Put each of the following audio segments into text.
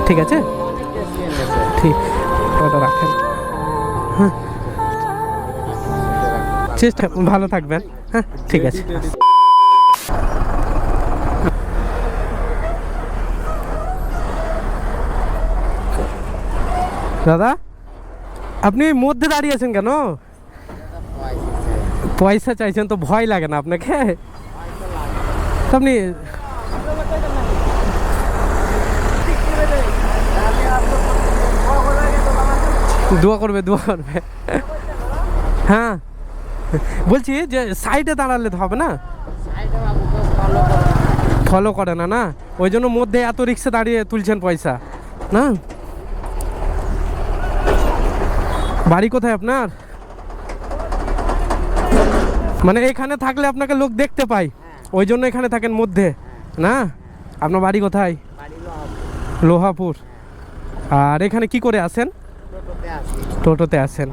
ঠিক আছে, ঠিক, ওটা রাখেন। হ্যাঁ, চেষ্টা, ভালো থাকবেন। হ্যাঁ, ঠিক আছে। দাদা, আপনি মধ্যে দাঁড়িয়ে আছেন কেন? পয়সা চাইছেন তো ভয় লাগে না আপনাকে? তো আপনি দোয়া করবে, দোয়া করবে। হ্যাঁ, বলছি যে সাইডে দাঁড়ালে তো হবে না, ফলো করে না, না ওই জন্য মধ্যে এত রিক্সা দাঁড়িয়ে তুলছেন পয়সা না। বাড়ি কোথায় আপনার? মানে এখানে থাকলে আপনাকে লোক দেখতে পায়, ওই জন্য এখানে থাকেন মধ্যে না? আপনার বাড়ি কোথায়? লোহাপুর। আর এখানে কি করে আসেন? টোটোতে আসেন।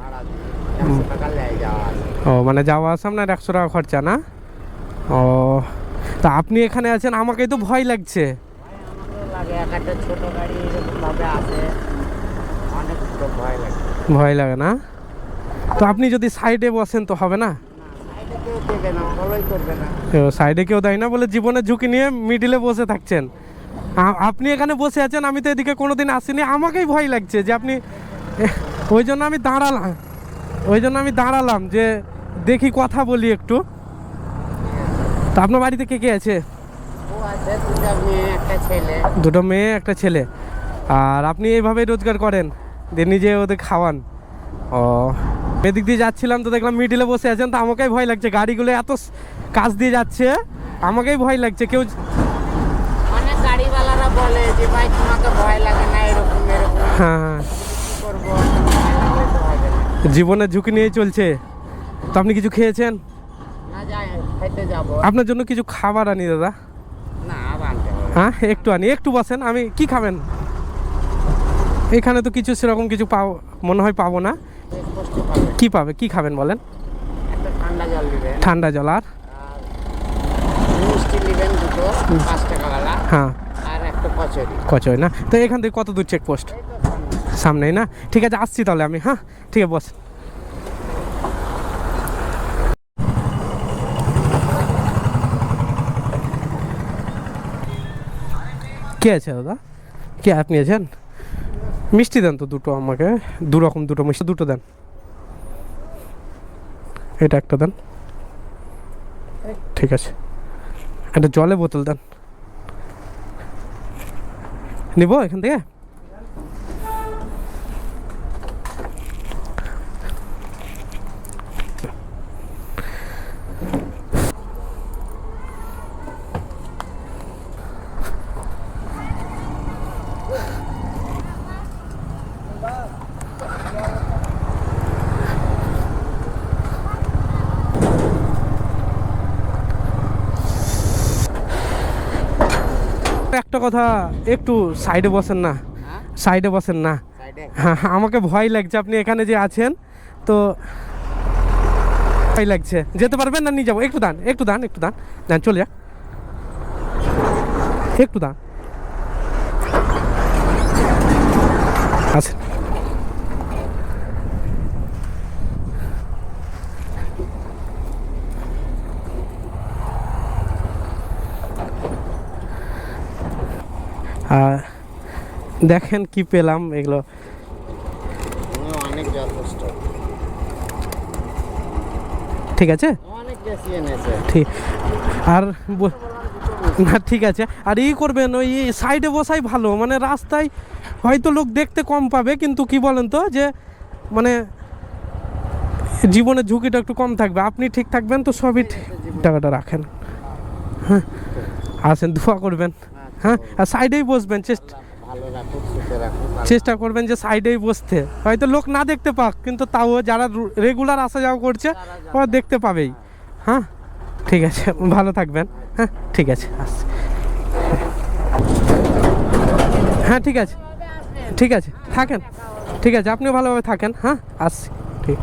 ও, মানে যাওয়া আসা আপনার 100 টাকা খরচা না? ও, তা আপনি এখানে আছেন, আমাকেই তো ভয় লাগছে। ভয় লাগে না? তো আপনি যদি সাইডে বসেন তো হবে না? সাইডে কেউ দেয় না বলে জীবনের ঝুঁকি নিয়ে মিডিলে বসে থাকছেন। আপনি এখানে বসে আছেন, আমি তো এদিকে কোনোদিন আসিনি, আমাকেই ভয় লাগছে যে আপনি, ওই জন্য আমি দাঁড়ালাম যে দেখি কথা বলি একটু। তা আপনার বাড়িতে কে কে আছে? দুটো মেয়ে, একটা ছেলে। আর আপনি এইভাবে রোজগার করেন, দিয়ে নিজে ওদের খাওয়ান? ও, এদিক দিয়ে যাচ্ছিলাম তো দেখলাম মিডিলে বসে আছেন, তো আমাকেই ভয় লাগছে, গাড়িগুলো এত কাছ দিয়ে যাচ্ছে, আমাকেই ভয় লাগছে। কেউ অনেক গাড়িওয়ালারা বলে যে ভাই তোমাকে ভয় লাগে না, এরকম এরকম। হ্যাঁ, জীবনের ঝুঁকি নিয়ে চলছে। তো আপনি কিছু খেয়েছেন? না, যাই খেতে যাব। আপনার জন্য কিছু খাবার আনি দাদা? না, আনতে হবে। হ্যাঁ, একটু আনি, একটু বসেন। আমি কি খাবেন? এখানে তো কিছু সেরকম কিছু মনে হয় পাবো না। কি পাবে, কি খাবেন বলেন? একটা ঠান্ডা জল দিবেন। ঠান্ডা জল, আর মিষ্টি দিবেন দুটো 5 টাকাওয়ালা। হ্যাঁ, আর একটা কচুরি না? তো এখান থেকে কত দূর চেকপোস্ট? সামনেই না? ঠিক আছে, আসছি তাহলে আমি। হ্যাঁ, ঠিক আছে, বস। কে আছে দাদা? কে আপনি আছেন? মিষ্টি দেন তো দুটো আমাকে, দুরকম দুটো মিষ্টি, দুটো দেন। এটা একটা দেন, ঠিক আছে। একটা জলে বোতল দেন, নিব এখান থেকে। একটা কথা, একটু সাইডে বসেন না, সাইডে বসেন না। হ্যাঁ, আমাকে ভয় লাগছে, আপনি এখানে যে আছেন তো ভয় লাগছে। যেতে পারবেন না? নিয়ে যাবো, একটু দান, একটু দান, একটু দান, দান, চলে যা, একটু দান। আচ্ছা, দেখেন কি পেলাম এগুলো। অনেক যথেষ্ট, ঠিক আছে, অনেক বেশি এনেছে। ঠিক। আর না, ঠিক আছে। আর করবেন, ওই সাইডে বসাই ভালো, মানে রাস্তায় হয়তো লোক দেখতে কম পাবে, কিন্তু কি বলেন তো, যে মানে জীবনের ঝুঁকিটা একটু কম থাকবে, আপনি ঠিক থাকবেন তো সবই টাকাটা রাখেন। হ্যাঁ, আসেন, দোয়া করবেন। হ্যাঁ, আর সাইডেই বসবেন, চেষ্টা করবেন যে সাইডেই বসতে, হয়তো লোক না দেখতে পাক, কিন্তু তাও যারা রেগুলার আসা যাওয়া করছে ওরা দেখতে পাবেই। হ্যাঁ, ঠিক আছে, ভালো থাকবেন। হ্যাঁ, ঠিক আছে, আসছি। হ্যাঁ, ঠিক আছে, ঠিক আছে, থাকেন, ঠিক আছে, আপনিও ভালোভাবে থাকেন। হ্যাঁ, আসছি, ঠিক।